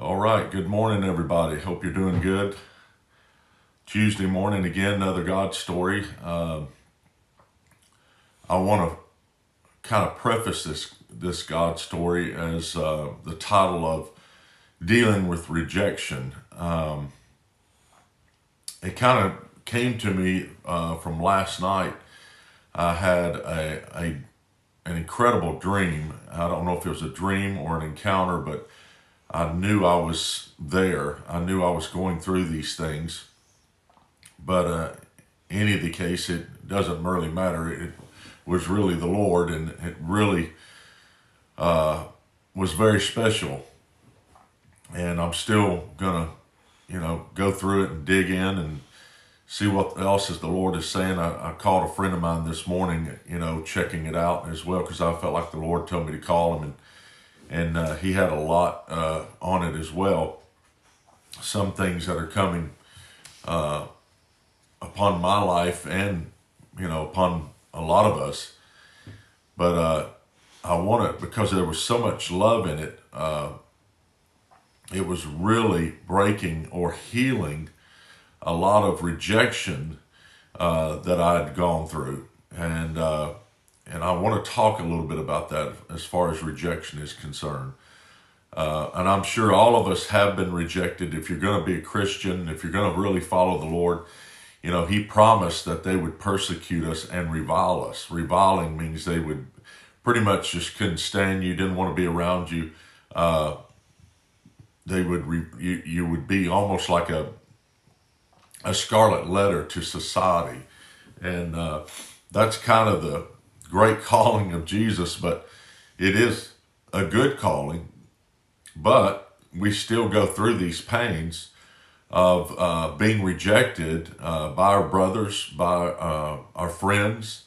All right, good morning, everybody. Hope you're doing good. Tuesday morning, again, another God story. I want to kind of preface this God story as the title of Dealing with Rejection. It kind of came to me from last night. I had an incredible dream. I don't know if it was a dream or an encounter, but I knew I was there. I knew I was going through these things. But any of the case, it doesn't really matter. It was really the Lord, and it really was very special. And I'm still gonna, go through it and dig in and see what else is the Lord is saying. I called a friend of mine this morning, checking it out as well, because I felt like the Lord told me to call him, and he had a lot on it as well. Some things that are coming upon my life and, upon a lot of us. But I want it because there was so much love in it. It was really breaking or healing a lot of rejection that I had gone through. And I want to talk a little bit about that as far as rejection is concerned. And I'm sure all of us have been rejected. If you're going to be a Christian, if you're going to really follow the Lord, he promised that they would persecute us and revile us. Reviling means they would pretty much just couldn't stand you, didn't want to be around you. They would you would be almost like a scarlet letter to society. And that's kind of the great calling of Jesus, but it is a good calling. But we still go through these pains of being rejected by our brothers, by our friends,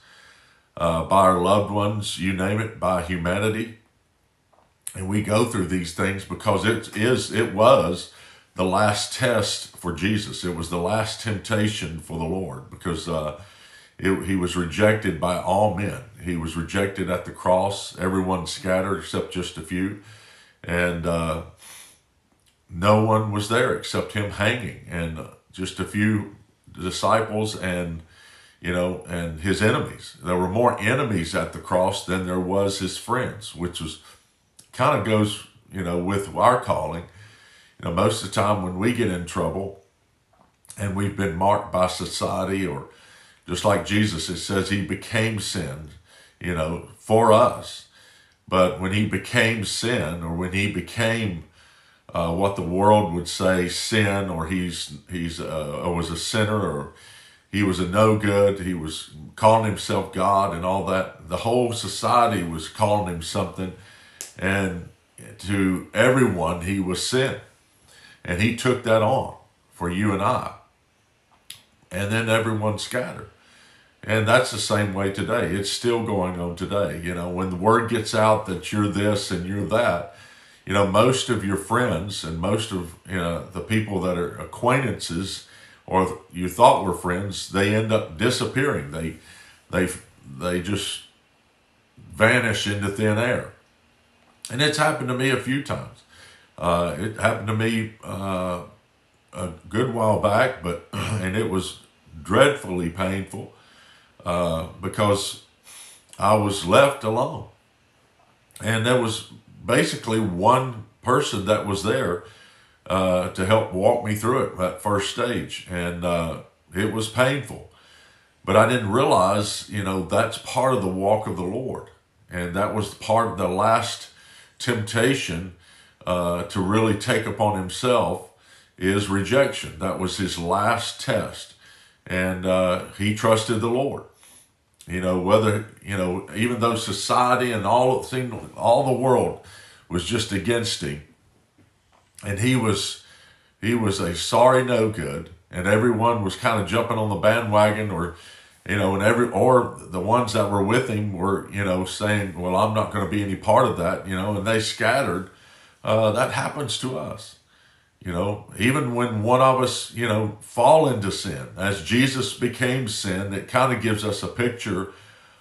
by our loved ones, you name it, by humanity. And we go through these things because it was the last test for Jesus. It was the last temptation for the Lord, because he was rejected by all men. He was rejected at the cross. Everyone scattered except just a few. And no one was there except him hanging, and just a few disciples and his enemies. There were more enemies at the cross than there was his friends, which was kind of goes, with our calling. Most of the time when we get in trouble and we've been marked by society, or just like Jesus, it says he became sin, for us. But when he became sin, or when he became what the world would say sin, or or was a sinner, or he was a no good, he was calling himself God and all that. The whole society was calling him something, and to everyone he was sin. And he took that on for you and I. And then everyone scattered. And that's the same way today. It's still going on today. When the word gets out that you're this and you're that, most of your friends and most of the people that are acquaintances or you thought were friends, they end up disappearing. They just vanish into thin air. And it's happened to me a few times. It happened to me a good while back, and it was dreadfully painful because I was left alone. And there was basically one person that was there to help walk me through it, that first stage. And it was painful. But I didn't realize, that's part of the walk of the Lord. And that was part of the last temptation to really take upon himself is rejection. That was his last test. And he trusted the Lord. Whether, even though society and all the world was just against him, and he was a sorry no good, and everyone was kind of jumping on the bandwagon, or or the ones that were with him were saying, well, I'm not going to be any part of that, and they scattered. That happens to us. Even when one of us, fall into sin, as Jesus became sin, it kind of gives us a picture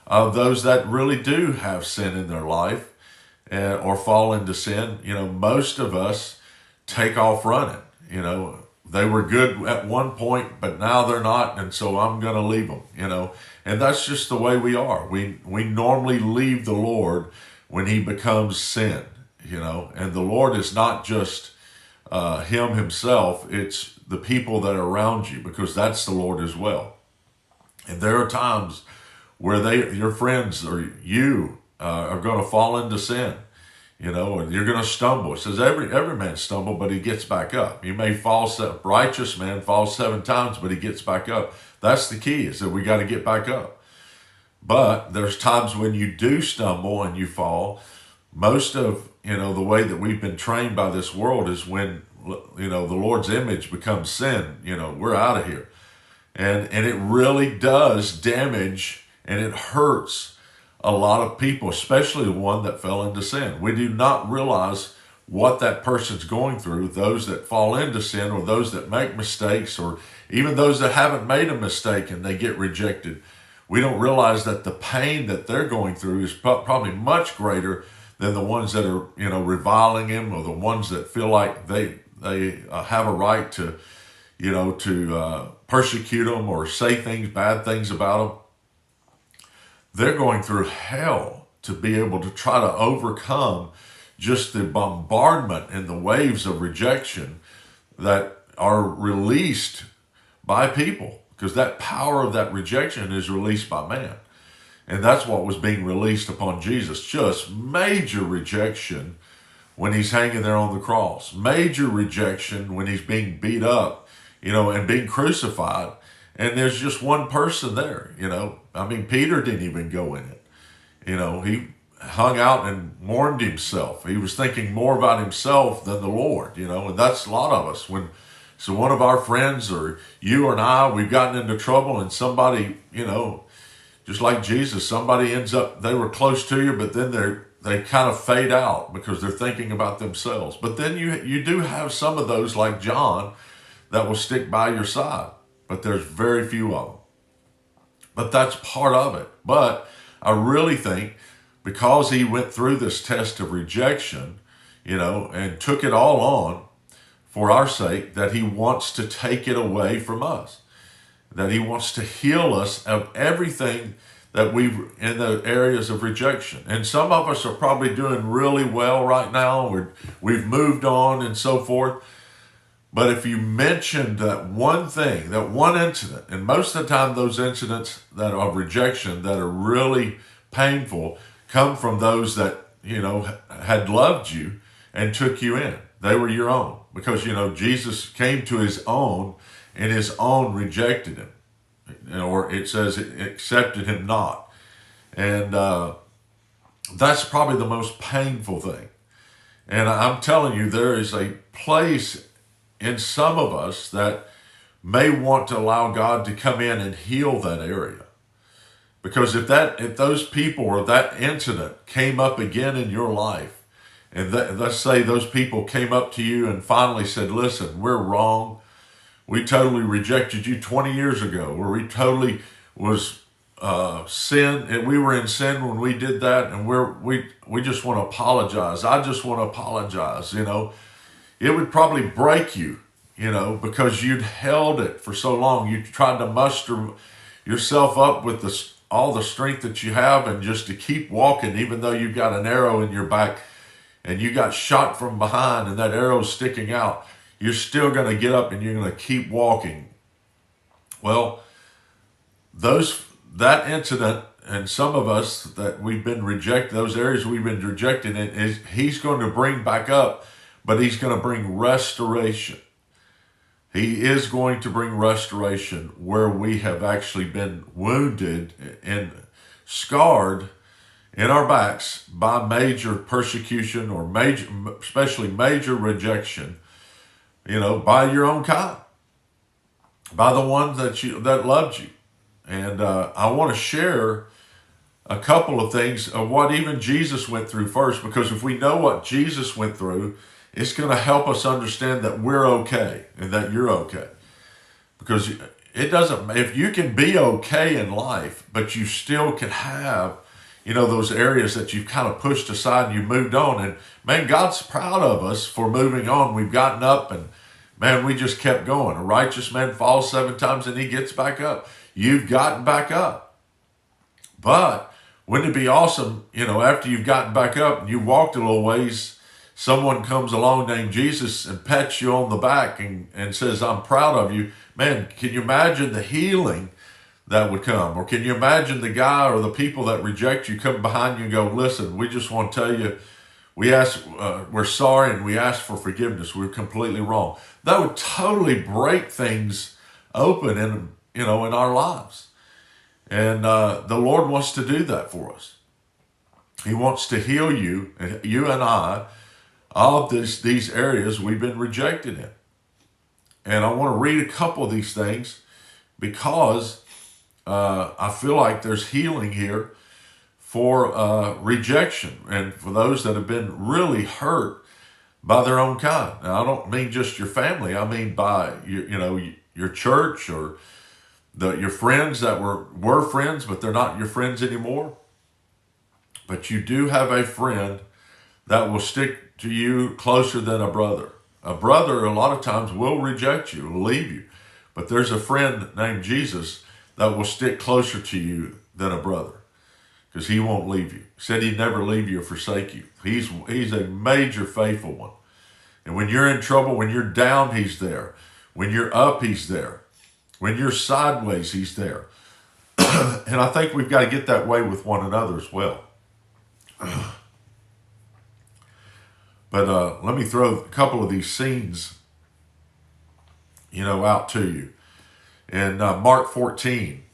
of those that really do have sin in their life or fall into sin. Most of us take off running. They were good at one point, but now they're not, and so I'm going to leave them. And that's just the way we are. We normally leave the Lord when he becomes sin. And the Lord is not just him himself, it's the people that are around you, because that's the Lord as well. And there are times where your friends or you are going to fall into sin, and you're going to stumble. It says every man stumble, but he gets back up. You may righteous man falls 7 times, but he gets back up. That's the key, is that we got to get back up. But there's times when you do stumble and you fall. Most of, the way that we've been trained by this world is when, the Lord's image becomes sin, we're out of here. And it really does damage, and it hurts a lot of people, especially the one that fell into sin. We do not realize what that person's going through, those that fall into sin, or those that make mistakes, or even those that haven't made a mistake and they get rejected. We don't realize that the pain that they're going through is probably much greater than the ones that are, reviling him, or the ones that feel like they have a right to, persecute them or say bad things about them. They're going through hell to be able to try to overcome just the bombardment and the waves of rejection that are released by people, because that power of that rejection is released by man. And that's what was being released upon Jesus. Just major rejection when he's hanging there on the cross. Major rejection when he's being beat up, and being crucified. And there's just one person there, Peter didn't even go in it. He hung out and warmed himself. He was thinking more about himself than the Lord, and that's a lot of us. So one of our friends, or you or I, we've gotten into trouble, and somebody, just like Jesus, somebody ends up, they were close to you, but then they kind of fade out because they're thinking about themselves. But then you do have some of those, like John, that will stick by your side. But there's very few of them. But that's part of it. But I really think because he went through this test of rejection, and took it all on for our sake, that he wants to take it away from us. That he wants to heal us of everything that we've in the areas of rejection. And some of us are probably doing really well right now. We've moved on and so forth. But if you mention that one thing, that one incident, and most of the time those incidents that are of rejection that are really painful come from those that, had loved you and took you in. They were your own. Because, Jesus came to his own, and his own rejected him. Or it says it accepted him not. And that's probably the most painful thing. And I'm telling you, there is a place in some of us that may want to allow God to come in and heal that area. Because if those people or that incident came up again in your life, and let's say those people came up to you and finally said, listen, we're wrong. We totally rejected you 20 years ago, or we totally was sin, and we were in sin when we did that, and we just want to apologize. I just want to apologize, It would probably break you, because you'd held it for so long. You tried to muster yourself up with all the strength that you have, and just to keep walking, even though you got an arrow in your back and you got shot from behind and that arrow's sticking out. You're still going to get up and you're going to keep walking. Well, that incident, and some of us that we've been rejected, those areas we've been rejected in, he's going to bring back up, but he's going to bring restoration. He is going to bring restoration where we have actually been wounded and scarred in our backs by major persecution, or especially major rejection, by your own kind, by the ones that loved you. And I want to share a couple of things of what even Jesus went through first, because if we know what Jesus went through, it's going to help us understand that we're okay and that you're okay. Because it doesn't, if you can be okay in life, but you still can have, those areas that you've kind of pushed aside and you moved on. And man, God's proud of us for moving on. We've gotten up and man, we just kept going. A righteous man falls 7 times and he gets back up. You've gotten back up. But wouldn't it be awesome, after you've gotten back up and you walked a little ways, someone comes along named Jesus and pats you on the back and says, I'm proud of you. Man, can you imagine the healing that would come? Or can you imagine the guy or the people that reject you come behind you and go, listen, we just want to tell you, we're sorry and we ask for forgiveness. We're completely wrong. That would totally break things open in our lives. And the Lord wants to do that for us. He wants to heal you and I, of these areas we've been rejected in. And I want to read a couple of these things because I feel like there's healing here for rejection and for those that have been really hurt by their own kind. Now, I don't mean just your family. I mean by your church or your friends that were friends, but they're not your friends anymore. But you do have a friend that will stick to you closer than a brother. A brother, a lot of times, will reject you, will leave you. But there's a friend named Jesus that will stick closer to you than a brother because he won't leave you. He said he'd never leave you or forsake you. He's a major faithful one. And when you're in trouble, when you're down, he's there. When you're up, he's there. When you're sideways, he's there. And I think we've got to get that way with one another as well. But let me throw a couple of these scenes, out to you. In Mark 14,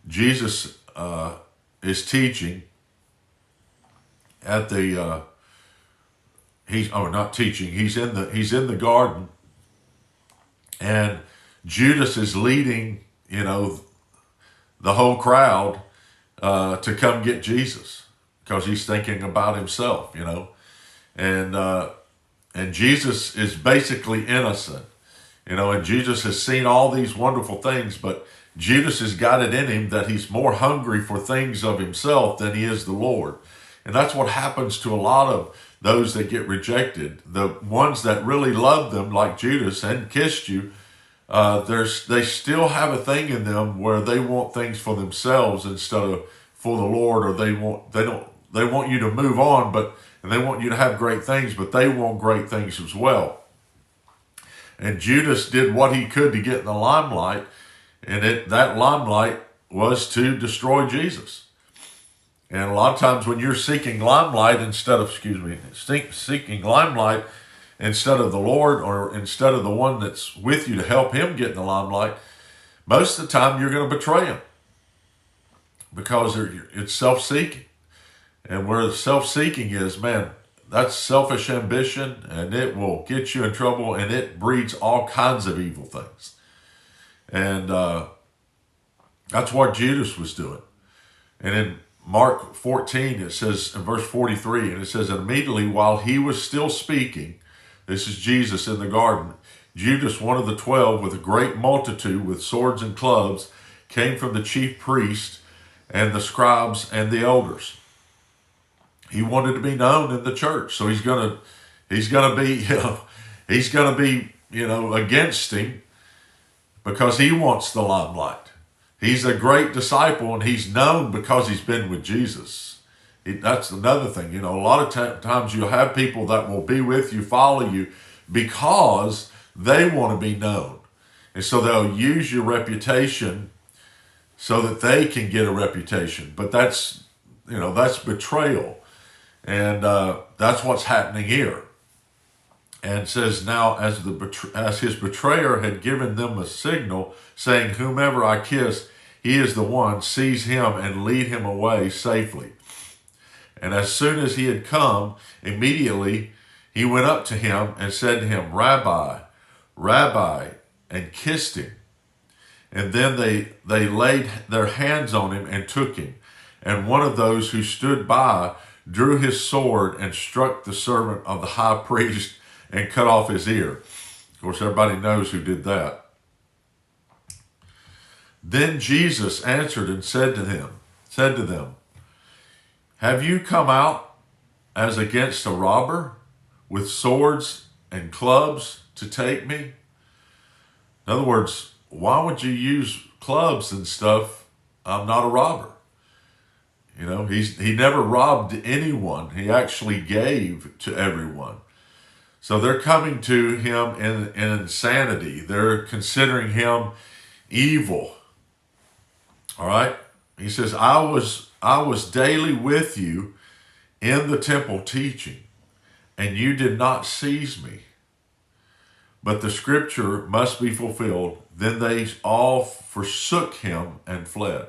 Jesus is teaching at the he's in the garden, and Judas is leading the whole crowd to come get Jesus because he's thinking about himself, and Jesus is basically innocent, and Jesus has seen all these wonderful things, but Judas has got it in him that he's more hungry for things of himself than he is the Lord. And that's what happens to a lot of those that get rejected. The ones that really love them, like Judas, and kissed you, they still have a thing in them where they want things for themselves instead of for the Lord, or they want you to move on, and they want you to have great things, but they want great things as well. And Judas did what he could to get in the limelight, and that limelight was to destroy Jesus. And a lot of times when you're seeking limelight seeking limelight instead of the Lord, or instead of the one that's with you to help him get in the limelight, most of the time you're going to betray him because it's self-seeking. And where the self-seeking is, man, that's selfish ambition, and it will get you in trouble, and it breeds all kinds of evil things. And that's what Judas was doing. And in Mark 14, it says in verse 43, and it says, and immediately while he was still speaking, this is Jesus in the garden, Judas, one of the 12, with a great multitude with swords and clubs, came from the chief priests and the scribes and the elders. He wanted to be known in the church, so he's gonna be against him because he wants the limelight. He's a great disciple, and he's known because he's been with Jesus. That's another thing. A lot of times you'll have people that will be with you, follow you, because they want to be known. And so they'll use your reputation so that they can get a reputation. But that's betrayal. And that's what's happening here. And it says, now as his betrayer had given them a signal, saying, whomever I kiss, he is the one, seize him and lead him away safely. And as soon as he had come, immediately he went up to him and said to him, Rabbi, Rabbi, and kissed him. And then they laid their hands on him and took him. And one of those who stood by drew his sword and struck the servant of the high priest and cut off his ear. Of course, everybody knows who did that. Then Jesus answered and said to him, said to them, have you come out as against a robber with swords and clubs to take me? In other words, why would you use clubs and stuff? I'm not a robber. You know, he never robbed anyone. He actually gave to everyone. So they're coming to him in insanity. They're considering him evil. All right? He says, I was daily with you in the temple teaching, and you did not seize me. But the scripture must be fulfilled. Then they all forsook him and fled.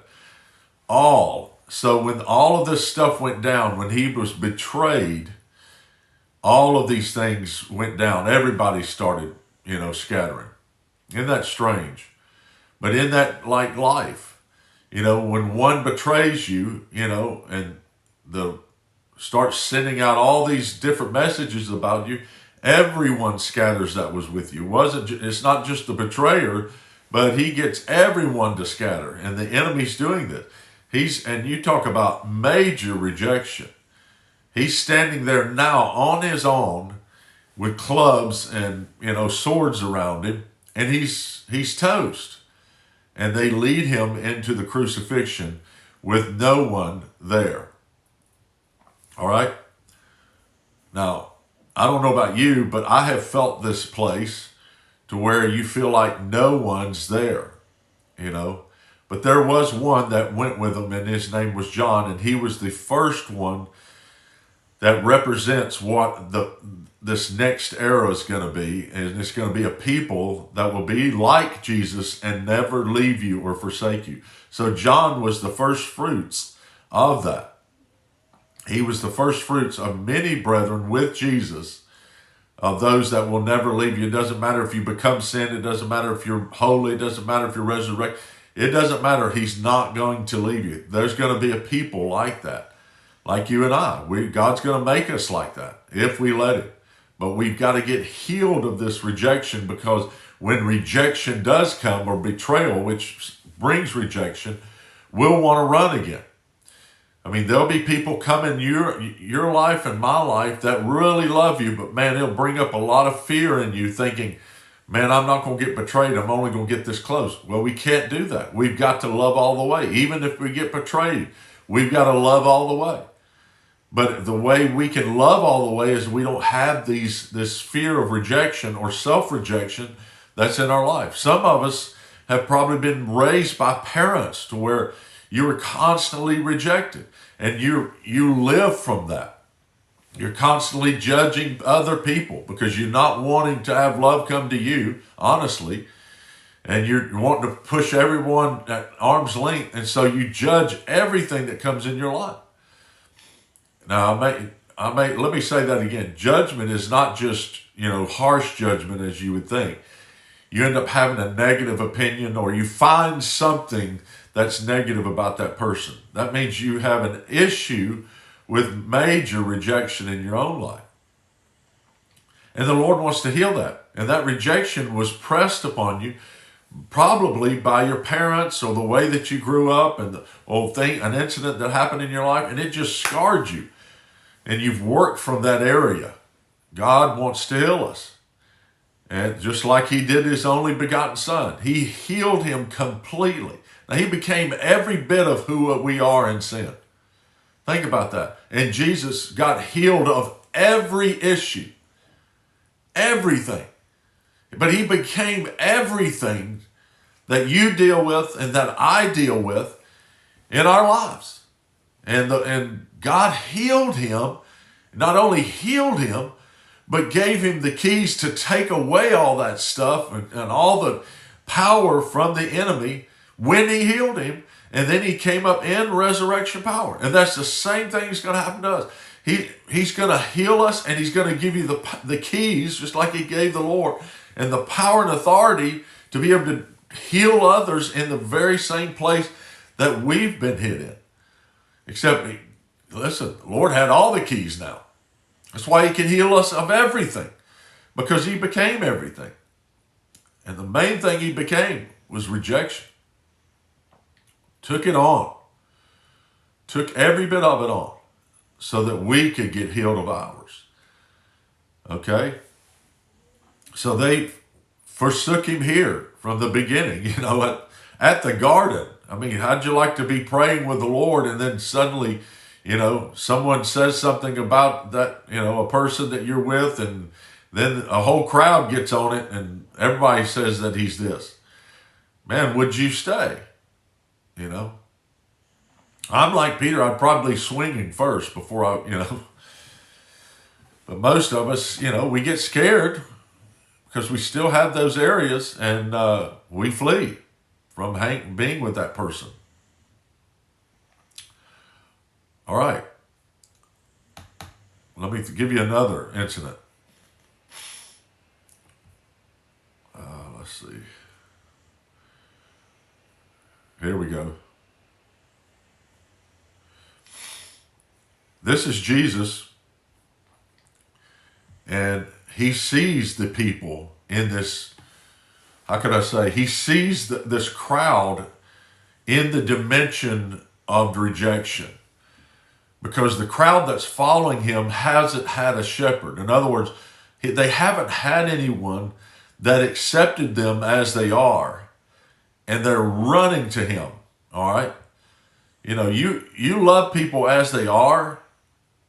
All. So when all of this stuff went down, when he was betrayed, all of these things went down. Everybody started, scattering. Isn't that strange? But in that, like life, when one betrays you, and starts sending out all these different messages about you, everyone scatters that was with you. It's not just the betrayer, but he gets everyone to scatter. And the enemy's doing this. And you talk about major rejection. He's standing there now on his own with clubs and, swords around him, and he's toast. And they lead him into the crucifixion with no one there. All right? Now, I don't know about you, but I have felt this place to where you feel like no one's there, But there was one that went with him, and his name was John, and he was the first one that represents what this next era is going to be. And it's going to be a people that will be like Jesus and never leave you or forsake you. So John was the first fruits of that. He was the first fruits of many brethren with Jesus, of those that will never leave you. It doesn't matter if you become sin. It doesn't matter if you're holy. It doesn't matter if you're resurrected. It doesn't matter. He's not going to leave you. There's going to be a people like that. Like you and I. God's going to make us like that if we let him. But we've got to get healed of this rejection, because when rejection does come, or betrayal, which brings rejection, we'll want to run again. I mean, there'll be people come in your life and my life that really love you, but man, it'll bring up a lot of fear in you, thinking, man, I'm not going to get betrayed. I'm only going to get this close. Well, we can't do that. We've got to love all the way. Even if we get betrayed, we've got to love all the way. But the way we can love all the way is we don't have this fear of rejection or self-rejection that's in our life. Some of us have probably been raised by parents to where you were constantly rejected, and you live from that. You're constantly judging other people because you're not wanting to have love come to you, honestly, and you're wanting to push everyone at arm's length, and so you judge everything that comes in your life. Now, let me say that again. Judgment is not just, harsh judgment as you would think. You end up having a negative opinion, or you find something that's negative about that person. That means you have an issue with major rejection in your own life. And the Lord wants to heal that. And that rejection was pressed upon you probably by your parents, or the way that you grew up, and an incident that happened in your life, and it just scarred you. And you've worked from that area. God wants to heal us. And just like he did his only begotten son, he healed him completely. Now, he became every bit of who we are in sin. Think about that. And Jesus got healed of every issue. Everything. But he became everything that you deal with and that I deal with in our lives. And God healed him, not only healed him, but gave him the keys to take away all that stuff and all the power from the enemy when he healed him. And then he came up in resurrection power. And that's the same thing that's going to happen to us. He's going to heal us, and he's going to give you the keys, just like he gave the Lord, and the power and authority to be able to heal others in the very same place that we've been hit in. Except, listen, the Lord had all the keys now. That's why he can heal us of everything, because he became everything. And the main thing he became was rejection. Took it on. took every bit of it on so that we could get healed of ours. Okay? So they forsook him here from the beginning, at the garden. I mean, how'd you like to be praying with the Lord and then suddenly, someone says something about that, a person that you're with, and then a whole crowd gets on it and everybody says that he's this. Man, would you stay? I'm like Peter, I'd probably swinging first before but most of us, we get scared because we still have those areas, and we flee from being with that person. All right. Let me give you another incident. Let's see. Here we go. This is Jesus, and he sees the people in this, how could I say, he sees this crowd in the dimension of rejection, because the crowd that's following him hasn't had a shepherd. In other words, they haven't had anyone that accepted them as they are, and they're running to him. All right? You love people as they are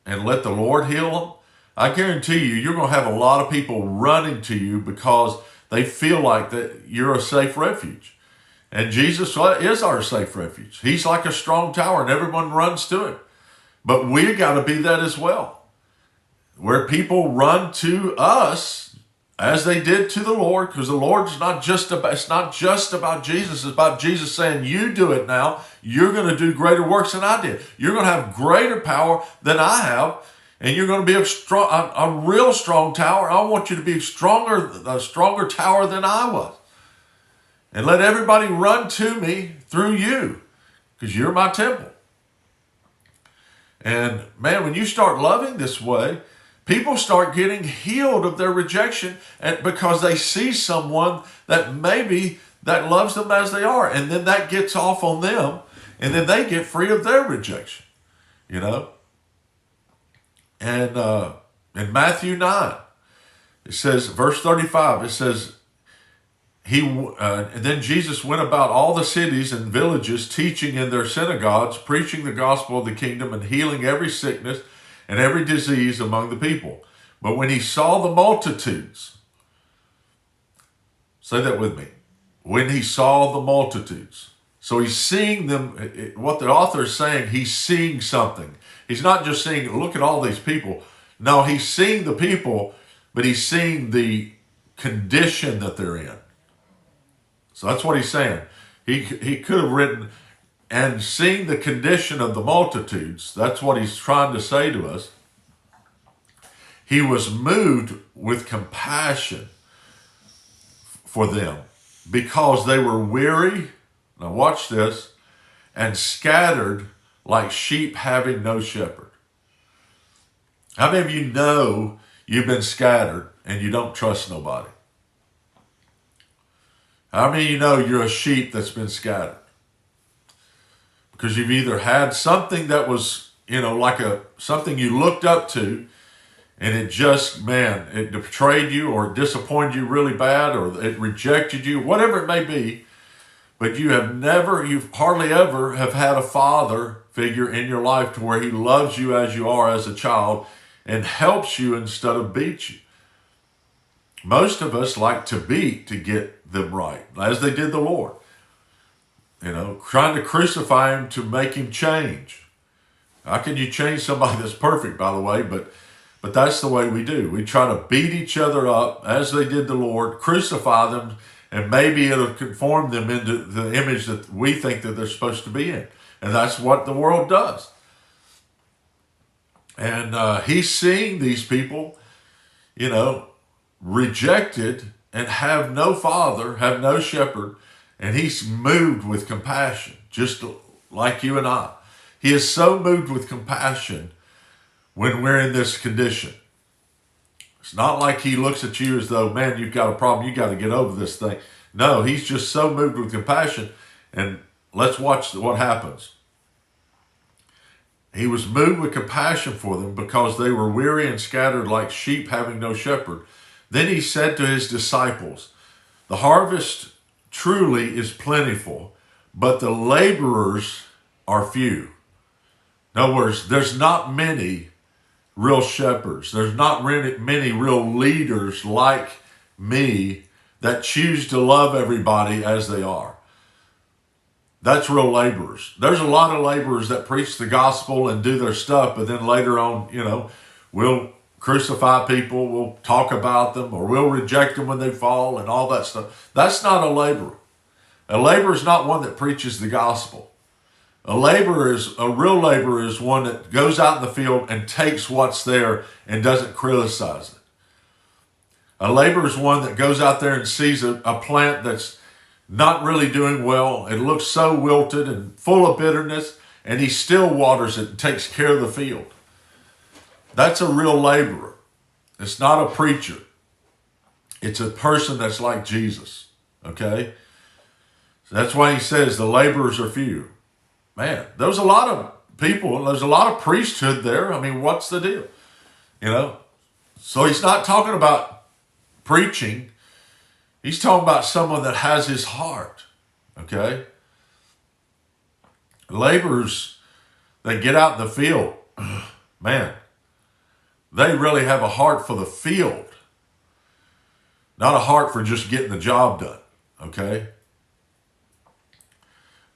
and let the Lord heal them. I guarantee you're going to have a lot of people running to you because they feel like that you're a safe refuge. And Jesus is our safe refuge. He's like a strong tower and everyone runs to him. But we got to be that as well, where people run to us as they did to the Lord, because the Lord's it's not just about Jesus. It's about Jesus saying, you do it now. You're going to do greater works than I did. You're going to have greater power than I have. And you're going to be a real strong tower. I want you to be a stronger tower than I was. And let everybody run to me through you, because you're my temple. And man, when you start loving this way, people start getting healed of their rejection, and because they see someone that maybe that loves them as they are, and then that gets off on them, and then they get free of their rejection, And in Matthew 9, it says, verse 35, it says, and then Jesus went about all the cities and villages, teaching in their synagogues, preaching the gospel of the kingdom, and healing every sickness and every disease among the people. But when he saw the multitudes, say that with me, when he saw the multitudes. So he's seeing them, what the author is saying, he's seeing something. He's not just saying, look at all these people. No, he's seeing the people, but he's seeing the condition that they're in. So that's what he's saying. He could have written, and seeing the condition of the multitudes, that's what he's trying to say to us. He was moved with compassion for them because they were weary, now watch this, and scattered like sheep having no shepherd. How many of you know you've been scattered and you don't trust nobody? How many of you know you're a sheep that's been scattered? Because you've either had something that was, something you looked up to, and it just, it betrayed you or disappointed you really bad, or it rejected you, whatever it may be. But you've hardly ever have had a father figure in your life to where he loves you as you are as a child and helps you instead of beats you. Most of us like to beat to get them right, as they did the Lord. Trying to crucify him to make him change. How can you change somebody that's perfect, by the way? But that's the way we do. We try to beat each other up as they did the Lord, crucify them, and maybe it'll conform them into the image that we think that they're supposed to be in. And that's what the world does. And he's seeing these people, rejected and have no father, have no shepherd, and he's moved with compassion, just like you and I. He is so moved with compassion when we're in this condition. It's not like he looks at you as though, man, you've got a problem, you got to get over this thing. No, he's just so moved with compassion, and let's watch what happens. He was moved with compassion for them because they were weary and scattered like sheep having no shepherd. Then he said to his disciples, the harvest truly is plentiful, but the laborers are few. In other words, there's not many real shepherds. There's not many real leaders like me that choose to love everybody as they are. That's real laborers. There's a lot of laborers that preach the gospel and do their stuff, but then later on, we'll crucify people, we'll talk about them, or we'll reject them when they fall and all that stuff. That's not a laborer. A laborer is not one that preaches the gospel. A real laborer is one that goes out in the field and takes what's there and doesn't criticize it. A laborer is one that goes out there and sees a plant that's not really doing well. It looks so wilted and full of bitterness, and he still waters it and takes care of the field. That's a real laborer. It's not a preacher. It's a person that's like Jesus, okay? So that's why he says the laborers are few. Man, there's a lot of people, there's a lot of priesthood there. I mean, what's the deal? So he's not talking about preaching. He's talking about someone that has his heart, okay? Laborers that get out in the field, man, they really have a heart for the field, not a heart for just getting the job done, okay?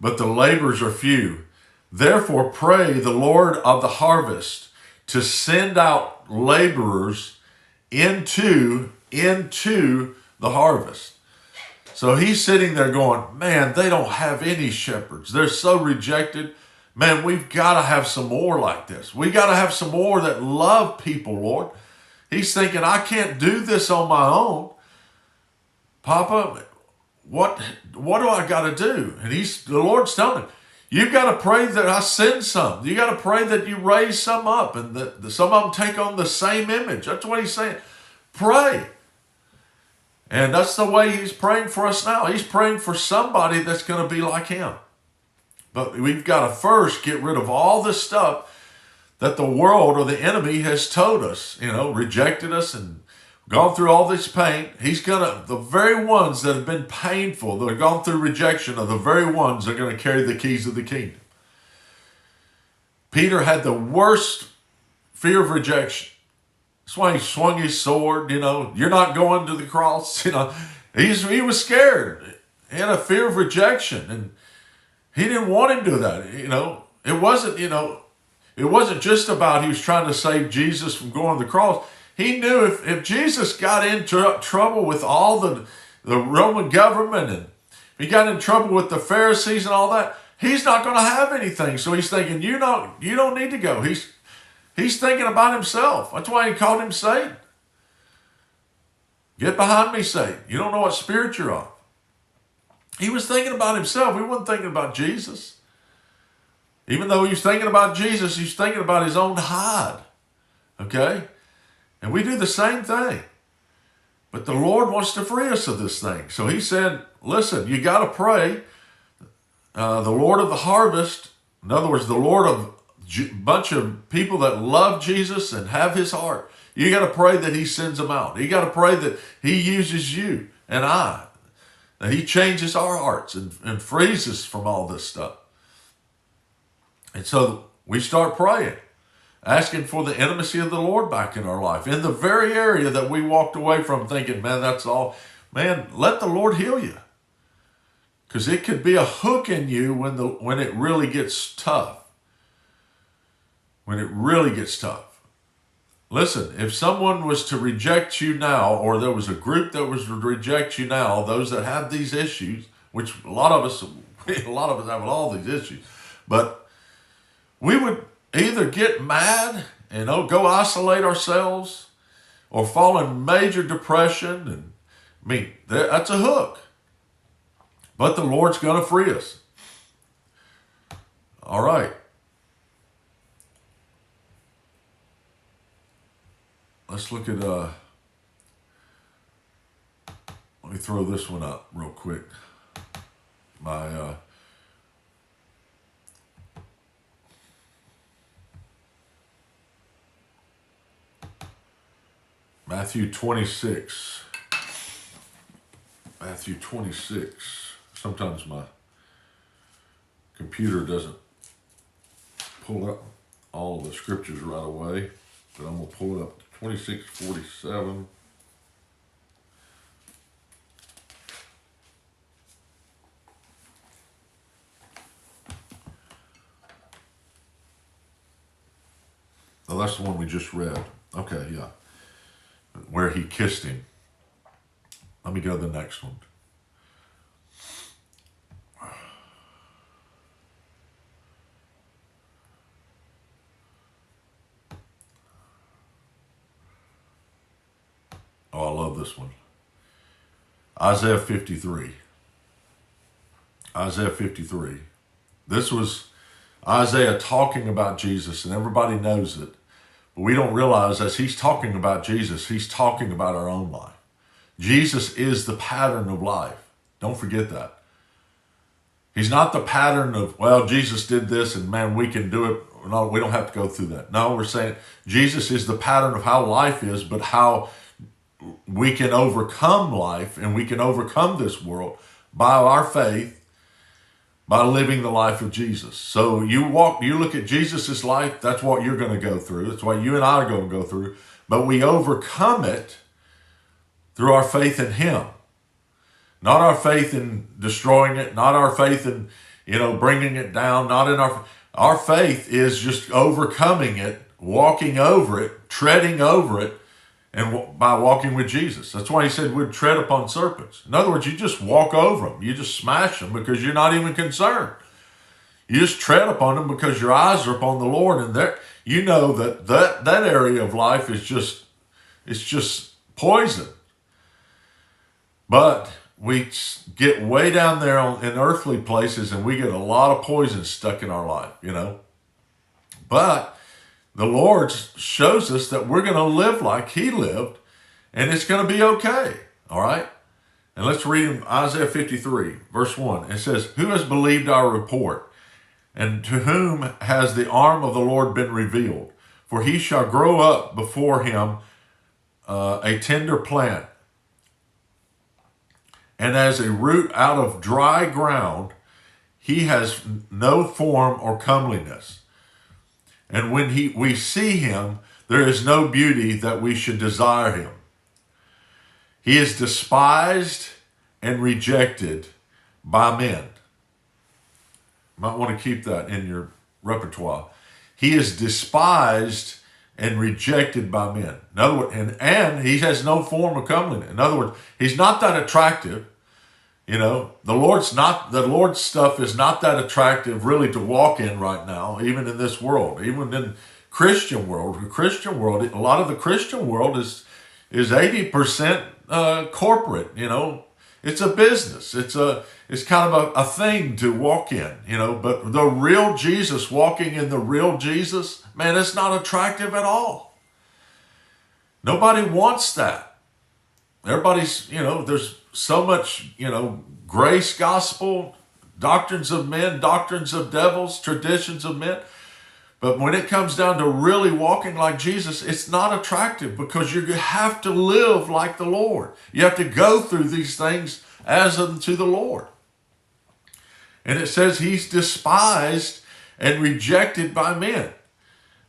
But the laborers are few. Therefore, pray the Lord of the harvest to send out laborers into the harvest. So he's sitting there going, man, they don't have any shepherds. They're so rejected. Man, we've got to have some more like this. We got to have some more that love people, Lord. He's thinking, I can't do this on my own. Papa, what do I got to do? And the Lord's telling him, you've got to pray that I send some. You got to pray that you raise some up and that some of them take on the same image. That's what he's saying. Pray. And that's the way he's praying for us now. He's praying for somebody that's going to be like him. But we've got to first get rid of all this stuff that the world or the enemy has told us, rejected us and gone through all this pain. The very ones that have been painful, that have gone through rejection, are the very ones that are going to carry the keys of the kingdom. Peter had the worst fear of rejection. That's why he swung his sword, you're not going to the cross, he was scared. He had a fear of rejection, and he didn't want him to do that, it wasn't just about he was trying to save Jesus from going to the cross. He knew if Jesus got into trouble with all the Roman government, and he got in trouble with the Pharisees and all that, he's not going to have anything. So he's thinking, you don't need to go. He's thinking about himself. That's why he called him Satan. Get behind me, Satan. You don't know what spirit you're of. He was thinking about himself. He wasn't thinking about Jesus. Even though he was thinking about Jesus, he's thinking about his own hide. Okay? And we do the same thing. But the Lord wants to free us of this thing. So he said, listen, you got to pray. The Lord of the harvest, in other words, the Lord of bunch of people that love Jesus and have his heart. You got to pray that he sends them out. You got to pray that he uses you and I, that he changes our hearts and frees us from all this stuff. And so we start praying, asking for the intimacy of the Lord back in our life, in the very area that we walked away from thinking, man, that's all. Man, let the Lord heal you. Because it could be a hook in you when it really gets tough. When it really gets tough. Listen, if someone was to reject you now, or there was a group that was to reject you now, those that have these issues, which a lot of us have all these issues, but we would either get mad and go isolate ourselves, or fall in major depression, and that's a hook. But the Lord's going to free us. All right. Let's look at, let me throw this one up real quick. Matthew 26. Matthew 26. Sometimes my computer doesn't pull up all the scriptures right away, but I'm going to pull it up. 26:47. Oh, that's the one we just read. Okay, yeah. Where he kissed him. Let me go to the next one. Oh, I love this one. Isaiah 53. Isaiah 53. This was Isaiah talking about Jesus, and everybody knows it. But we don't realize as he's talking about Jesus, he's talking about our own life. Jesus is the pattern of life. Don't forget that. He's not the pattern of, well, Jesus did this and man, we can do it. No, we don't have to go through that. No, we're saying Jesus is the pattern of how life is, but how we can overcome life and we can overcome this world by our faith, by living the life of Jesus. So you look at Jesus' life, that's what you're going to go through. That's what you and I are going to go through. But we overcome it through our faith in him. Not our faith in destroying it, not our faith in, bringing it down, not in our faith is just overcoming it, walking over it, treading over it, and by walking with Jesus. That's why he said we'd tread upon serpents. In other words, you just walk over them. You just smash them because you're not even concerned. You just tread upon them because your eyes are upon the Lord. And there, you know that area of life is just poison. But we get way down there in earthly places and we get a lot of poison stuck in our life, But the Lord shows us that we're going to live like he lived, and it's going to be okay, all right? And let's read Isaiah 53, verse 1. It says, "Who has believed our report, and to whom has the arm of the Lord been revealed? For he shall grow up before him a tender plant, and as a root out of dry ground, he has no form or comeliness. And when we see him, there is no beauty that we should desire him. He is despised and rejected by men." You might want to keep that in your repertoire. He is despised and rejected by men. In other words, and he has no form of comeliness. In other words, he's not that attractive. The Lord's stuff is not that attractive really to walk in right now, even in this world, even in Christian world. A lot of the Christian world is 80% corporate, It's a business. It's kind of a thing to walk in, But the real Jesus, walking in the real Jesus, man, it's not attractive at all. Nobody wants that. Everybody's, there's so much, grace gospel, doctrines of men, doctrines of devils, traditions of men. But when it comes down to really walking like Jesus, it's not attractive because you have to live like the Lord. You have to go through these things as unto the Lord. And it says he's despised and rejected by men,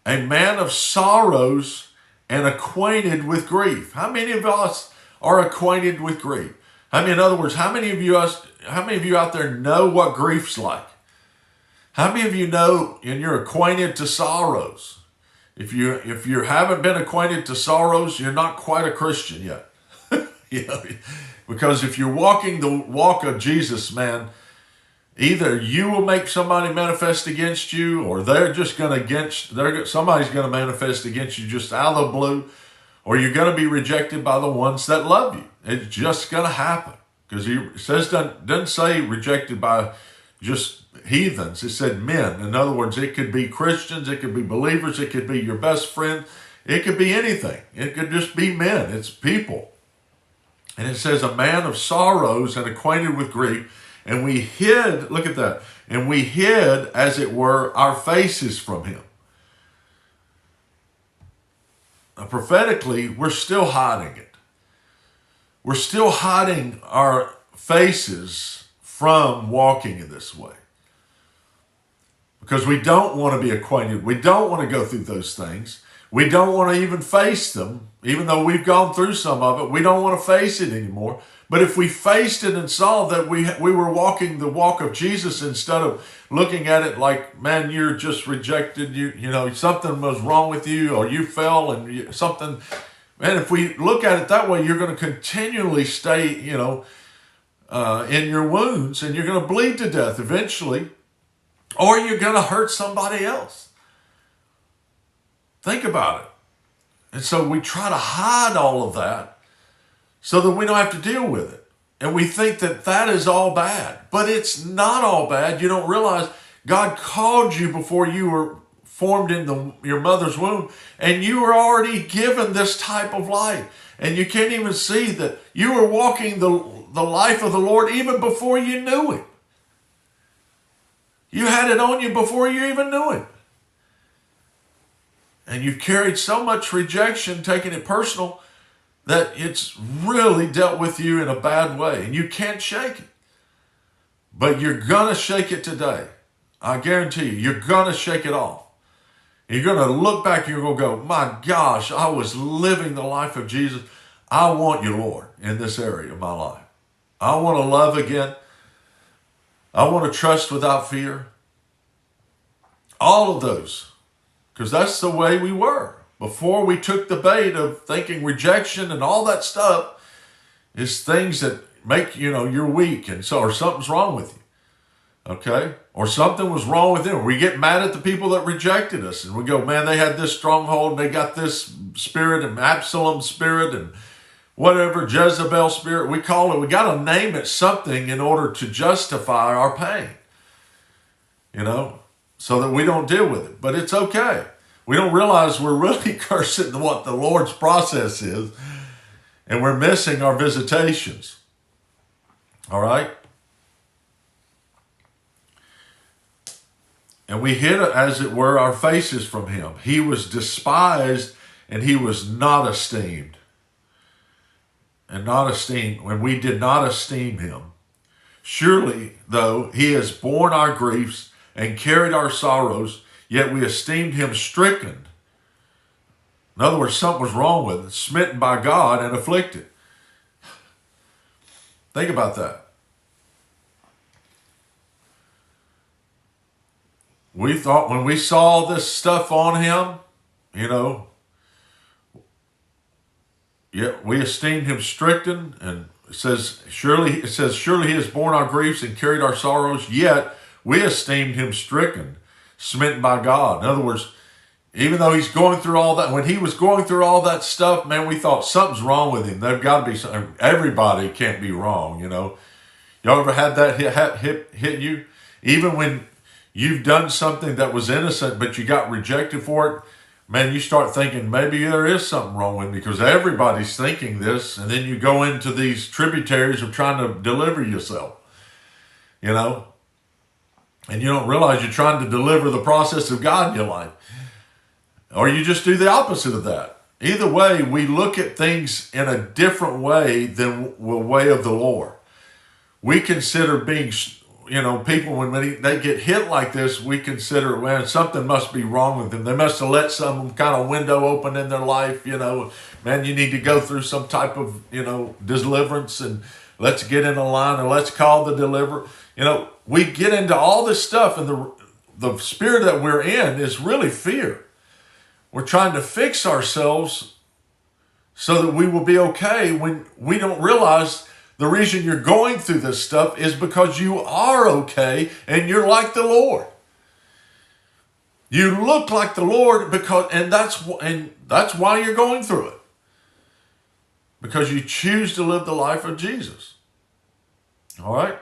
a man of sorrows and acquainted with grief. How many of us are acquainted with grief? In other words, how many of you out there know what grief's like? How many of you know and you're acquainted to sorrows? If you haven't been acquainted to sorrows, you're not quite a Christian yet. Because if you're walking the walk of Jesus, man, either you will make somebody manifest against you, or somebody's going to manifest against you just out of the blue, or you're going to be rejected by the ones that love you. It's just going to happen. Because doesn't say rejected by just heathens. It said men. In other words, it could be Christians, it could be believers, it could be your best friend, it could be anything. It could just be men. It's people. And it says a man of sorrows and acquainted with grief. And we hid, look at that, and we hid, as it were, our faces from him. prophetically, we're still hiding it. We're still hiding our faces from walking in this way. Because we don't want to be acquainted. We don't want to go through those things. We don't want to even face them. Even though we've gone through some of it, we don't want to face it anymore. But if we faced it and saw that we were walking the walk of Jesus, instead of looking at it like, man, you're just rejected, you know, something was wrong with you, or you fell and something. Man, if we look at it that way, you're going to continually stay, in your wounds, and you're going to bleed to death eventually, or you're going to hurt somebody else. Think about it. And so we try to hide all of that so that we don't have to deal with it. And we think that that is all bad. But it's not all bad. You don't realize God called you before you were formed in your mother's womb, and you were already given this type of life. And you can't even see that you were walking the life of the Lord even before you knew Him. You had it on you before you even knew Him. And you've carried so much rejection, taking it personal, that it's really dealt with you in a bad way. And you can't shake it. But you're going to shake it today. I guarantee you, you're going to shake it off. You're going to look back and you're going to go, my gosh, I was living the life of Jesus. I want you, Lord, in this area of my life. I want to love again. I want to trust without fear. All of those. Because that's the way we were. Before we took the bait of thinking rejection and all that stuff is things that make, you're weak, and so, or something's wrong with you. Okay? Or something was wrong with them. We get mad at the people that rejected us, and we go, man, they had this stronghold, and they got this spirit, and Absalom spirit, and whatever, Jezebel spirit. We call it, we got to name it something in order to justify our pain. So that we don't deal with it. But it's okay. We don't realize we're really cursing what the Lord's process is, and we're missing our visitations. All right? And we hid, as it were, our faces from Him. He was despised, and He was not esteemed. And not esteemed when we did not esteem Him. Surely, though, He has borne our griefs and carried our sorrows, yet we esteemed Him stricken. In other words, something was wrong with it, smitten by God and afflicted. Think about that. We thought when we saw this stuff on Him, yet we esteemed Him stricken, and it says, surely He has borne our griefs and carried our sorrows, yet we esteemed Him stricken, smitten by God. In other words, even though He's going through all that, when He was going through all that stuff, man, we thought something's wrong with Him. There's got to be something. Everybody can't be wrong, Y'all ever had that hit you? Even when you've done something that was innocent, but you got rejected for it, man, you start thinking maybe there is something wrong with me, because everybody's thinking this, and then you go into these tributaries of trying to deliver yourself, and you don't realize you're trying to deliver the process of God in your life. Or you just do the opposite of that. Either way, we look at things in a different way than the way of the Lord. We consider being, people, when they get hit like this, we consider, man, something must be wrong with them. They must have let some kind of window open in their life, Man, you need to go through some type of, deliverance, and let's get in a line, and let's call the deliverer. We get into all this stuff, and the spirit that we're in is really fear. We're trying to fix ourselves so that we will be okay, when we don't realize the reason you're going through this stuff is because you are okay and you're like the Lord. You look like the Lord and that's why you're going through it. Because you choose to live the life of Jesus. All right?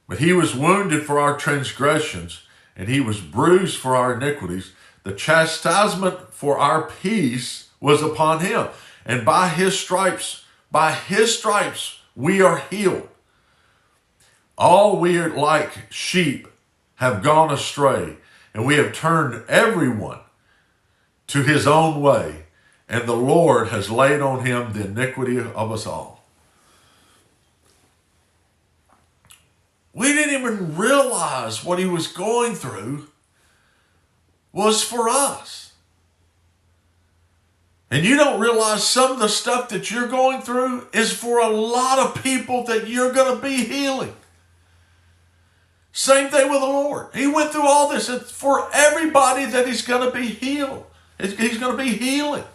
But He was wounded for our transgressions, and He was bruised for our iniquities. The chastisement for our peace was upon Him, and by His stripes, we are healed. All we are like sheep have gone astray, and we have turned everyone to his own way, and the Lord has laid on him the iniquity of us all. We didn't even realize what he was going through was for us. And you don't realize some of the stuff that you're going through is for a lot of people that you're going to be healing. Same thing with the Lord. He went through all this. It's for everybody that he's going to be healed. He's going to be healing.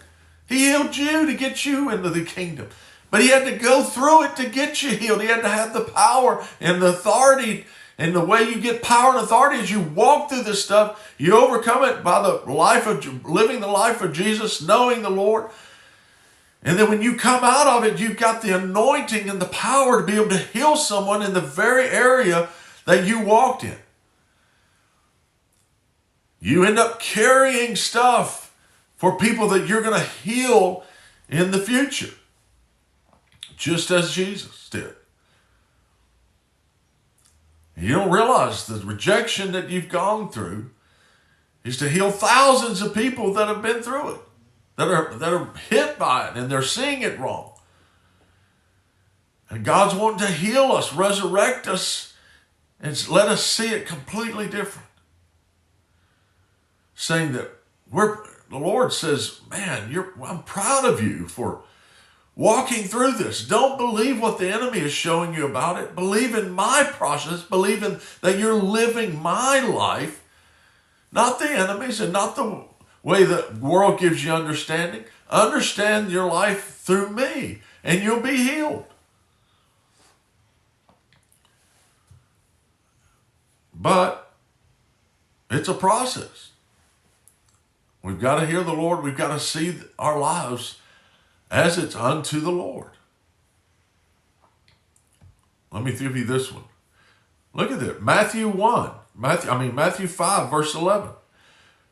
He healed you to get you into the kingdom. But he had to go through it to get you healed. He had to have the power and the authority. And the way you get power and authority is you walk through this stuff. You overcome it by the life of living the life of Jesus, knowing the Lord. And then when you come out of it, you've got the anointing and the power to be able to heal someone in the very area that you walked in. You end up carrying stuff for people that you're going to heal in the future, just as Jesus did. You don't realize the rejection that you've gone through is to heal thousands of people that have been through it, that are hit by it, and they're seeing it wrong. And God's wanting to heal us, resurrect us, and let us see it completely different. Saying that the Lord says, man, I'm proud of you for walking through this. Don't believe what the enemy is showing you about it. Believe in my process. Believe in that you're living my life, not the enemy's and not the way the world gives you understanding. Understand your life through me, and you'll be healed. But it's a process. We've got to hear the Lord. We've got to see our lives as it's unto the Lord. Let me give you this one. Look at this. Matthew 5, verse 11.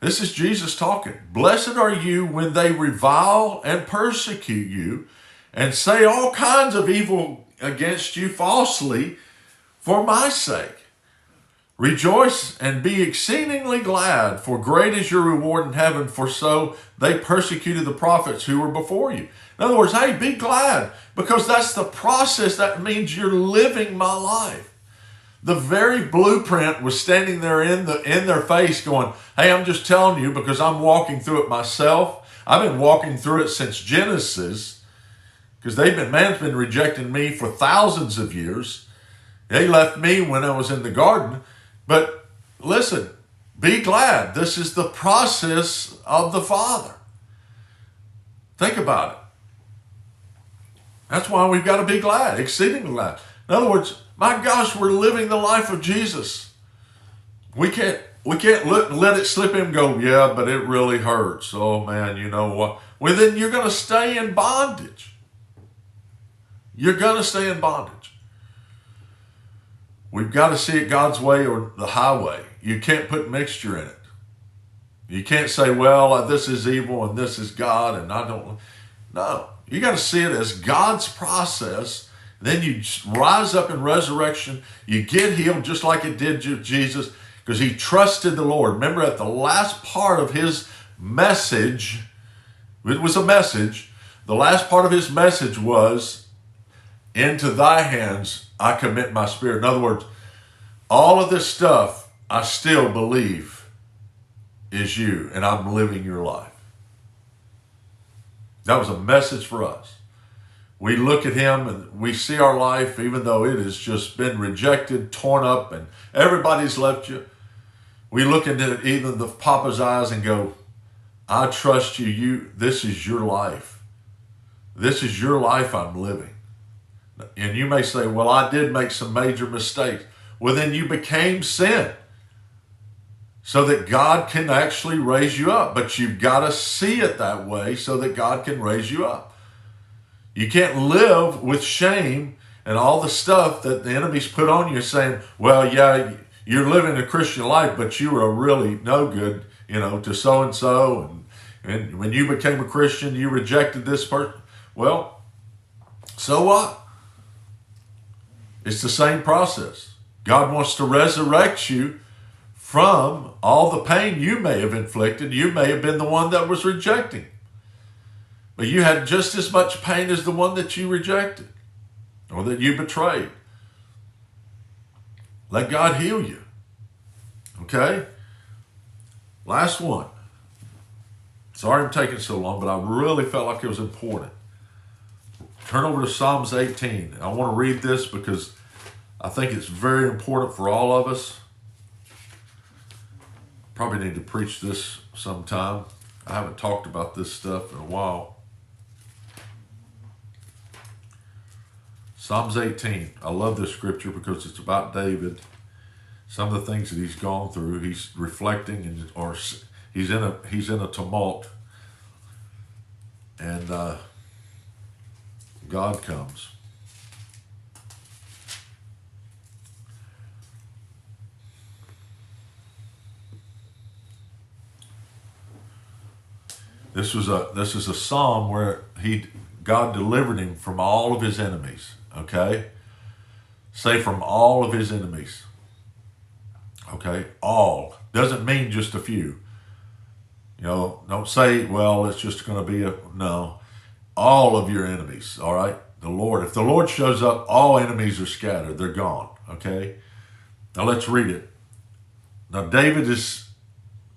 This is Jesus talking. Blessed are you when they revile and persecute you and say all kinds of evil against you falsely for my sake. Rejoice and be exceedingly glad, for great is your reward in heaven, for so they persecuted the prophets who were before you. In other words, hey, be glad, because that's the process. That means you're living my life. The very blueprint was standing there in their face going, hey, I'm just telling you because I'm walking through it myself. I've been walking through it since Genesis, because man's been rejecting me for thousands of years. They left me when I was in the garden. But listen, be glad. This is the process of the Father. Think about it. That's why we've got to be glad, exceedingly glad. In other words, my gosh, we're living the life of Jesus. We can't let it slip in and go, yeah, but it really hurts. Oh man, you know what? Well, then you're going to stay in bondage. You're going to stay in bondage. We've got to see it God's way or the highway. You can't put mixture in it. You can't say, well, this is evil and this is God and I don't. No, you got to see it as God's process. Then you rise up in resurrection. You get healed just like it did Jesus, because he trusted the Lord. Remember, at the last part of his message, it was a message. The last part of his message was, into thy hands I commit my spirit. In other words, all of this stuff I still believe is you, and I'm living your life. That was a message for us. We look at him and we see our life, even though it has just been rejected, torn up, and everybody's left you. We look into even the Papa's eyes and go, I trust you. This is your life. This is your life I'm living. And you may say, well, I did make some major mistakes. Well, then you became sin so that God can actually raise you up. But you've got to see it that way so that God can raise you up. You can't live with shame and all the stuff that the enemy's put on you saying, well, yeah, you're living a Christian life, but you were really no good, to so-and-so. And when you became a Christian, you rejected this person. Well, so what? It's the same process. God wants to resurrect you from all the pain you may have inflicted. You may have been the one that was rejecting. But you had just as much pain as the one that you rejected or that you betrayed. Let God heal you. Okay? Last one. Sorry I'm taking so long, but I really felt like it was important. Turn over to Psalms 18. I want to read this because I think it's very important for all of us. Probably need to preach this sometime. I haven't talked about this stuff in a while. Psalms 18. I love this scripture because it's about David. Some of the things that he's gone through, he's reflecting, or he's in a tumult, and God comes. This is a psalm where God delivered him from all of his enemies. Okay, say from all of his enemies. Okay, all doesn't mean just a few. You know, don't say, well, it's just going to be no. All of your enemies. All right, the Lord. If the Lord shows up, all enemies are scattered. They're gone. Okay. Now let's read it. Now David is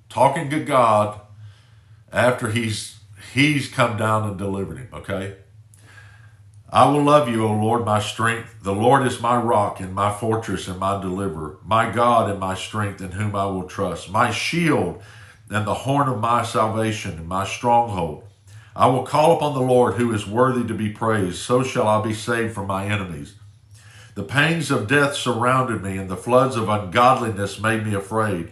talking to God after he's come down and delivered him, okay? I will love you, O Lord, my strength. The Lord is my rock and my fortress and my deliverer, my God and my strength in whom I will trust, my shield and the horn of my salvation and my stronghold. I will call upon the Lord who is worthy to be praised. So shall I be saved from my enemies. The pangs of death surrounded me, and the floods of ungodliness made me afraid.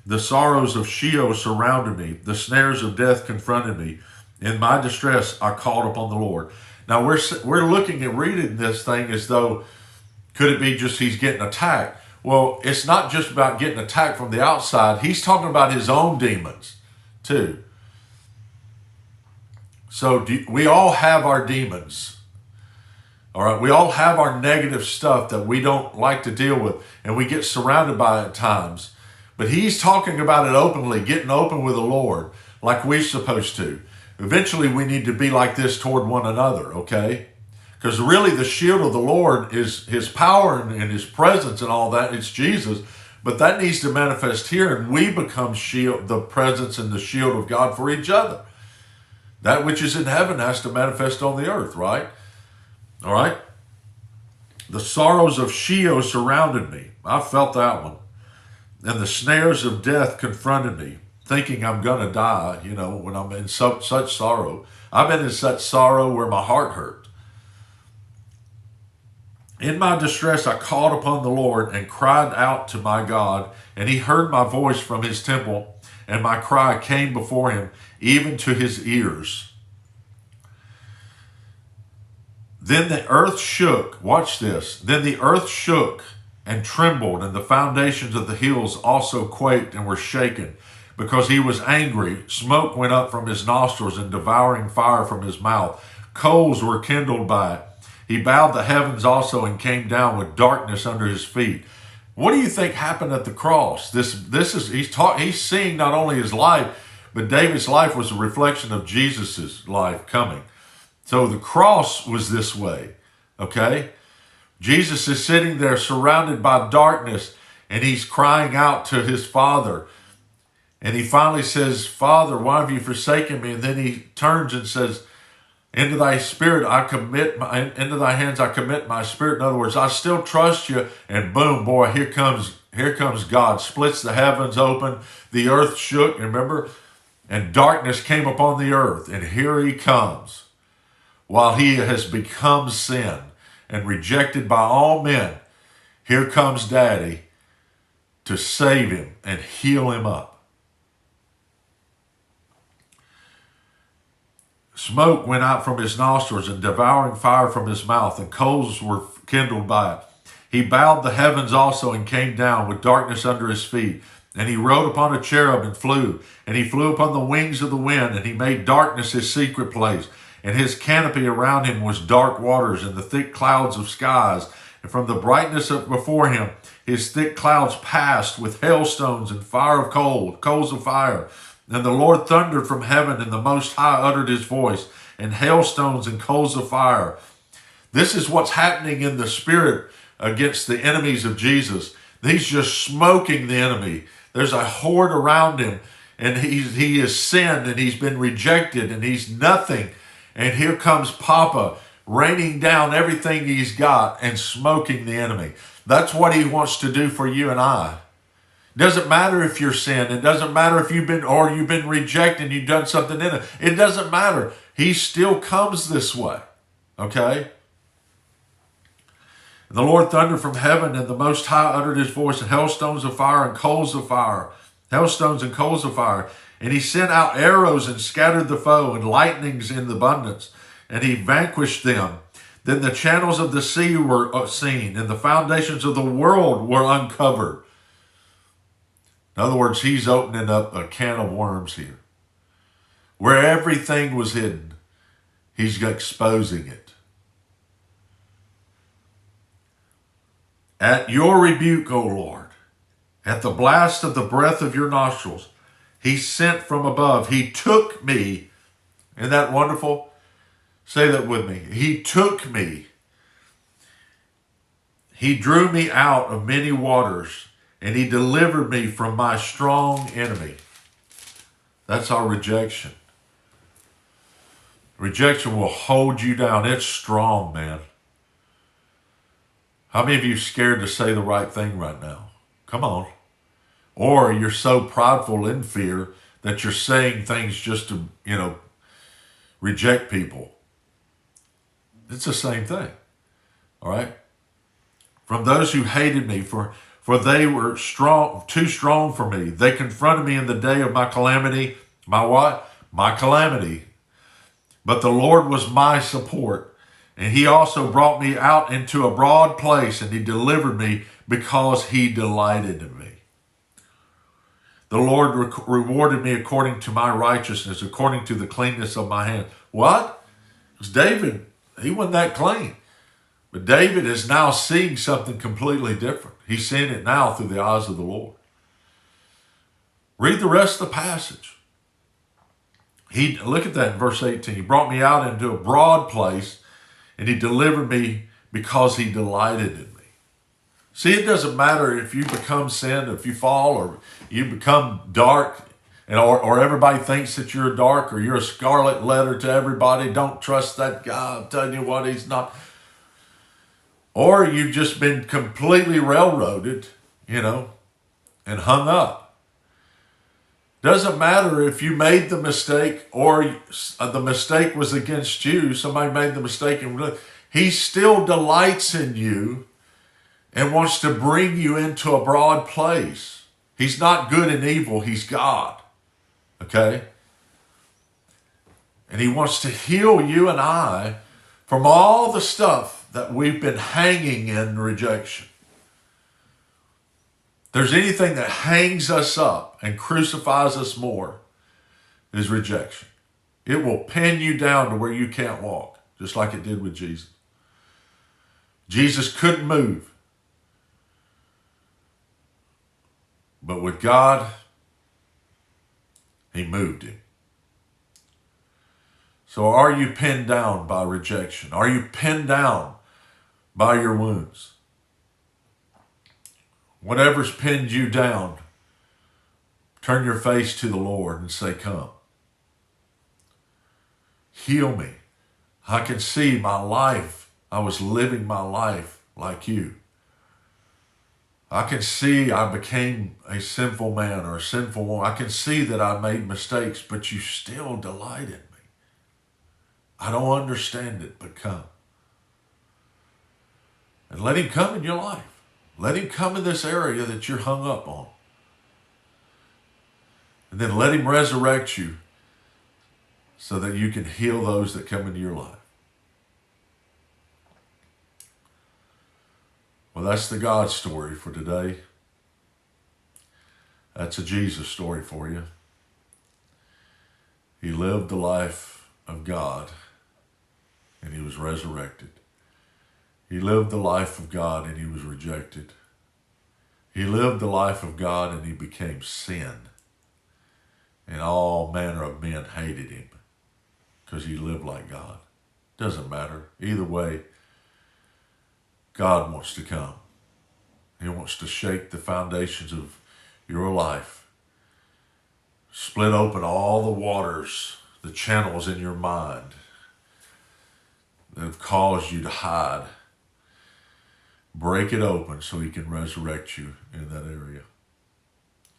The sorrows of Sheol surrounded me. The snares of death confronted me. In my distress, I called upon the Lord. Now, we're looking at reading this thing as though, could it be just he's getting attacked? Well, it's not just about getting attacked from the outside. He's talking about his own demons, too. So we all have our demons. All right, we all have our negative stuff that we don't like to deal with, and we get surrounded by it at times. But he's talking about it openly, getting open with the Lord like we're supposed to. Eventually, we need to be like this toward one another, okay? Because really the shield of the Lord is his power and his presence and all that. It's Jesus. But that needs to manifest here, and we become the presence and the shield of God for each other. That which is in heaven has to manifest on the earth, right? All right? The sorrows of Sheol surrounded me. I felt that one. And the snares of death confronted me, thinking I'm going to die, when I'm in such sorrow. I've been in such sorrow where my heart hurt. In my distress, I called upon the Lord and cried out to my God, and he heard my voice from his temple, and my cry came before him, even to his ears. Then the earth shook. Watch this. Then the earth shook and trembled, and the foundations of the hills also quaked and were shaken, because he was angry. Smoke went up from his nostrils and devouring fire from his mouth. Coals were kindled by it. He bowed the heavens also and came down with darkness under his feet. What do you think happened at the cross? He's seeing not only his life, but David's life was a reflection of Jesus's life coming. So the cross was this way, okay? Jesus is sitting there surrounded by darkness, and he's crying out to his Father. And he finally says, Father, why have you forsaken me? And then he turns and says, into thy spirit into thy hands I commit my spirit. In other words, I still trust you. And boom, boy, here comes God. Splits the heavens open. The earth shook, remember? And darkness came upon the earth. And here he comes. While he has become sin and rejected by all men, here comes Daddy to save him and heal him up. Smoke went out from his nostrils and devouring fire from his mouth, and coals were kindled by it. He bowed the heavens also and came down with darkness under his feet. And he rode upon a cherub and flew. And he flew upon the wings of the wind, and he made darkness his secret place. And his canopy around him was dark waters and the thick clouds of skies. And from the brightness of before him, his thick clouds passed with hailstones and fire of coals of fire. And the Lord thundered from heaven, and the Most High uttered his voice, and hailstones and coals of fire. This is what's happening in the spirit against the enemies of Jesus. He's just smoking the enemy. There's a horde around him, and he has sinned, and he's been rejected, and he's nothing. And here comes Papa raining down everything he's got and smoking the enemy. That's what he wants to do for you and I. It doesn't matter if you're sin. It doesn't matter if you've been rejected and you've done something in it. It doesn't matter. He still comes this way. Okay? And the Lord thundered from heaven, and the Most High uttered his voice, and hailstones of fire and coals of fire. Hailstones and coals of fire. And he sent out arrows and scattered the foe, and lightnings in abundance. And he vanquished them. Then the channels of the sea were seen, and the foundations of the world were uncovered. In other words, he's opening up a can of worms here. Where everything was hidden, he's exposing it. At your rebuke, O Lord, at the blast of the breath of your nostrils, he sent from above. He took me. Isn't that wonderful? Say that with me. He took me. He drew me out of many waters, and he delivered me from my strong enemy. That's our rejection. Rejection will hold you down. It's strong, man. How many of you are scared to say the right thing right now? Come on. Or you're so prideful in fear that you're saying things just to, reject people. It's the same thing. All right? From those who hated me, for they were too strong for me. They confronted me in the day of my calamity. My what? My calamity. But the Lord was my support. And he also brought me out into a broad place, and he delivered me because he delighted in me. The Lord rewarded me according to my righteousness, according to the cleanness of my hands. What? It was David. He wasn't that clean. But David is now seeing something completely different. He's seeing it now through the eyes of the Lord. Read the rest of the passage. Look at that in verse 18. He brought me out into a broad place, and he delivered me because he delighted in me. See, it doesn't matter if you become sin, if you fall, or you become dark, or everybody thinks that you're dark, or you're a scarlet letter to everybody. Don't trust that guy. I'm telling you what, he's not. Or you've just been completely railroaded, and hung up. Doesn't matter if you made the mistake or the mistake was against you. Somebody made the mistake, and he still delights in you and wants to bring you into a broad place. He's not good and evil. He's God. Okay? And he wants to heal you and I from all the stuff that we've been hanging in rejection. If there's anything that hangs us up and crucifies us more, is rejection. It will pin you down to where you can't walk, just like it did with Jesus. Jesus couldn't move. But with God, he moved him. So are you pinned down by rejection? Are you pinned down by your wounds? Whatever's pinned you down, turn your face to the Lord and say, come. Heal me. I can see my life. I was living my life like you. I can see I became a sinful man or a sinful woman. I can see that I made mistakes, but you still delight in me. I don't understand it, but come. And let him come in your life. Let him come in this area that you're hung up on. And then let him resurrect you so that you can heal those that come into your life. Well, that's the God story for today. That's a Jesus story for you. He lived the life of God, and he was resurrected. He lived the life of God and he was rejected. He lived the life of God and he became sin. And all manner of men hated him because he lived like God. Doesn't matter. Either way, God wants to come. He wants to shake the foundations of your life. Split open all the waters, the channels in your mind that have caused you to hide. Break it open so he can resurrect you in that area.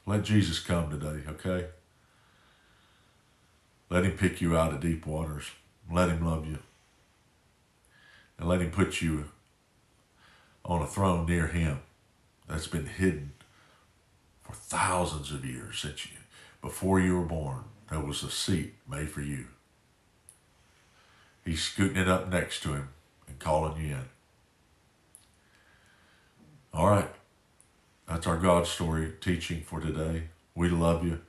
Let Jesus come today, okay? Let him pick you out of deep waters. Let him love you. And let him put you on a throne near him that's been hidden for thousands of years. Since before you were born, there was a seat made for you. He's scooting it up next to him and calling you in. All right. That's our God story teaching for today. We love you.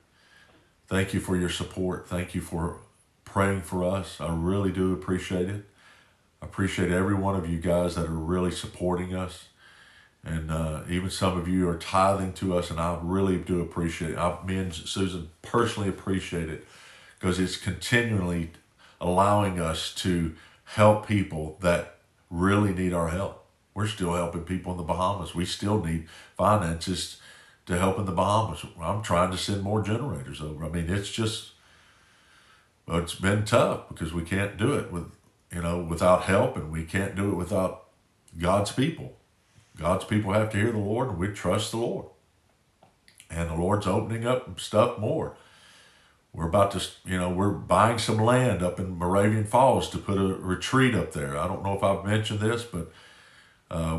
Thank you for your support. Thank you for praying for us. I really do appreciate it. I appreciate every one of you guys that are really supporting us. And even some of you are tithing to us, and I really do appreciate it. Me and Susan personally appreciate it because it's continually allowing us to help people that really need our help. We're still helping people in the Bahamas. We still need finances to help in the Bahamas. I'm trying to send more generators over. I mean, it's been tough because we can't do it without help, and we can't do it without God's people. God's people have to hear the Lord, and we trust the Lord. And the Lord's opening up stuff more. We're about to, we're buying some land up in Moravian Falls to put a retreat up there. I don't know if I've mentioned this, but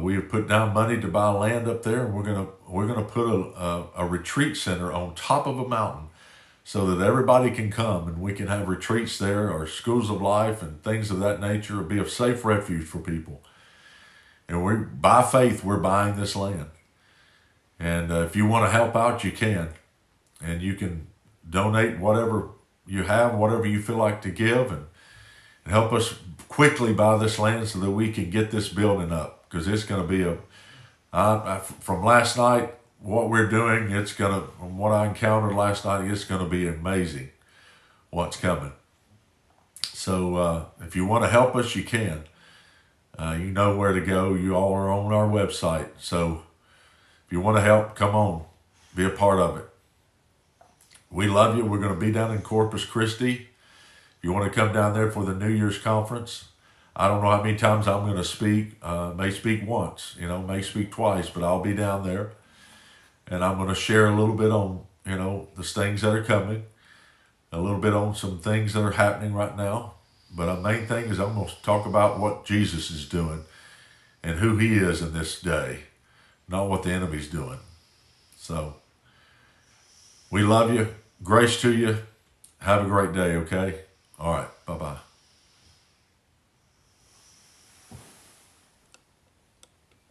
we have put down money to buy land up there, and we're gonna put a retreat center on top of a mountain so that everybody can come and we can have retreats there, or schools of life and things of that nature. It'll be a safe refuge for people. And by faith, we're buying this land. And if you want to help out, you can. And you can donate whatever you have, whatever you feel like to give, and help us quickly buy this land so that we can get this building up. Because it's going to be from last night, what we're doing, from what I encountered last night, it's going to be amazing what's coming. So if you want to help us, you can. You know where to go. You all are on our website. So if you want to help, come on. Be a part of it. We love you. We're going to be down in Corpus Christi. If you want to come down there for the New Year's conference, I don't know how many times I'm going to speak. May speak once, may speak twice, but I'll be down there. And I'm going to share a little bit on, the things that are coming. A little bit on some things that are happening right now. But the main thing is I'm going to talk about what Jesus is doing and who he is in this day, not what the enemy's doing. So we love you. Grace to you. Have a great day, okay? All right. Bye-bye.